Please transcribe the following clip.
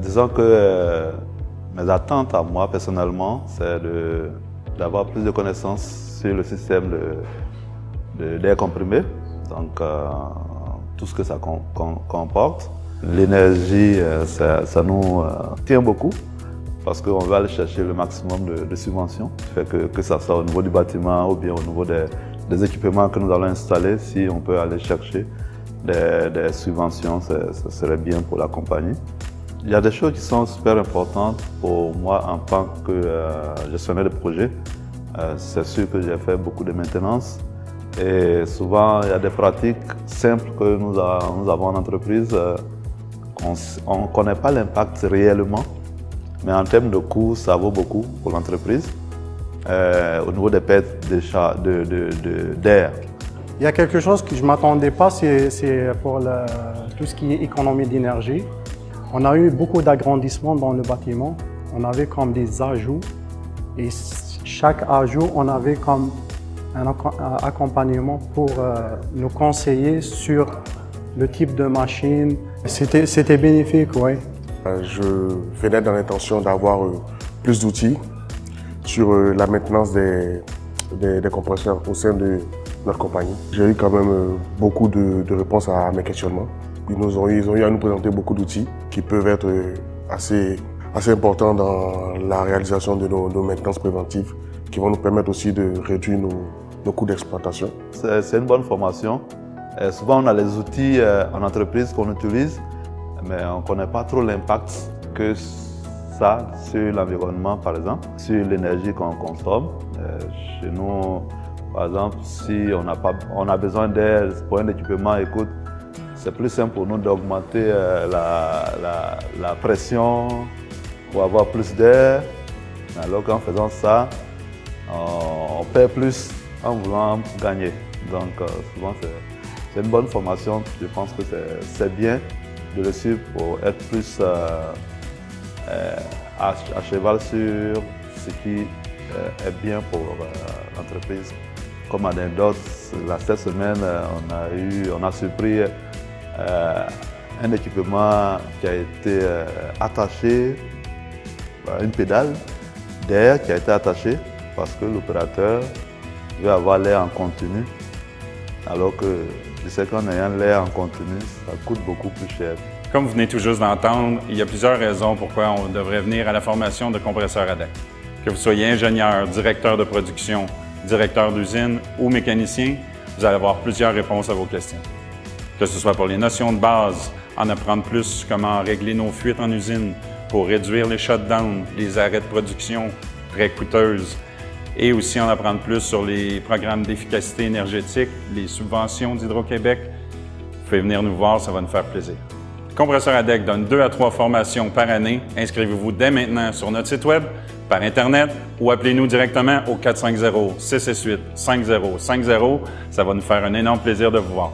Disons que mes attentes à moi personnellement, c'est d'avoir plus de connaissances sur le système d'air comprimé, donc tout ce que ça comporte. L'énergie, ça nous tient beaucoup parce qu'on va aller chercher le maximum de subventions, fait que ça soit au niveau du bâtiment ou bien au niveau des équipements que nous allons installer. Si on peut aller chercher des subventions, ce serait bien pour la compagnie. Il y a des choses qui sont super importantes pour moi en tant que gestionnaire de projet. C'est sûr que j'ai fait beaucoup de maintenance et souvent il y a des pratiques simples que nous avons en entreprise. On ne connaît pas l'impact réellement, mais en termes de coûts, ça vaut beaucoup pour l'entreprise. Au niveau des pertes d'air. Il y a quelque chose que je ne m'attendais pas, c'est pour tout ce qui est économie d'énergie. On a eu beaucoup d'agrandissements dans le bâtiment. On avait comme des ajouts et chaque ajout, on avait comme un accompagnement pour nous conseiller sur le type de machine. C'était bénéfique, oui. Je venais dans l'intention d'avoir plus d'outils sur la maintenance des compresseurs au sein de notre compagnie. J'ai eu quand même beaucoup de réponses à mes questionnements. Ils ont eu à nous présenter beaucoup d'outils qui peuvent être assez importants dans la réalisation de nos maintenances préventives, qui vont nous permettre aussi de réduire nos coûts d'exploitation. C'est une bonne formation. Souvent, on a les outils en entreprise qu'on utilise, mais on ne connaît pas trop l'impact que ça sur l'environnement, par exemple, sur l'énergie qu'on consomme. Chez nous, par exemple, si on a besoin d'air pour un équipement, écoute, c'est plus simple pour nous d'augmenter la pression pour avoir plus d'air. Alors qu'en faisant ça, on perd plus en voulant gagner. Donc souvent, c'est une bonne formation. Je pense que c'est bien de le suivre pour être plus à cheval sur ce qui est bien pour l'entreprise. Comme anecdote, cette semaine, on a surpris un équipement qui a été attaché à une pédale d'air qui a été attachée parce que l'opérateur veut avoir l'air en continu, alors que je sais qu'en ayant l'air en continu, ça coûte beaucoup plus cher. Comme vous venez tout juste d'entendre, il y a plusieurs raisons pourquoi on devrait venir à la formation de compresseur ADEC. Que vous soyez ingénieur, directeur de production, directeur d'usine ou mécanicien, vous allez avoir plusieurs réponses à vos questions. Que ce soit pour les notions de base, en apprendre plus comment régler nos fuites en usine pour réduire les shutdowns, les arrêts de production très coûteuses, et aussi en apprendre plus sur les programmes d'efficacité énergétique, les subventions d'Hydro-Québec. Vous pouvez venir nous voir, ça va nous faire plaisir. Compresseur ADEC donne 2 à 3 formations par année. Inscrivez-vous dès maintenant sur notre site web, par Internet ou appelez-nous directement au 450-668-5050. Ça va nous faire un énorme plaisir de vous voir.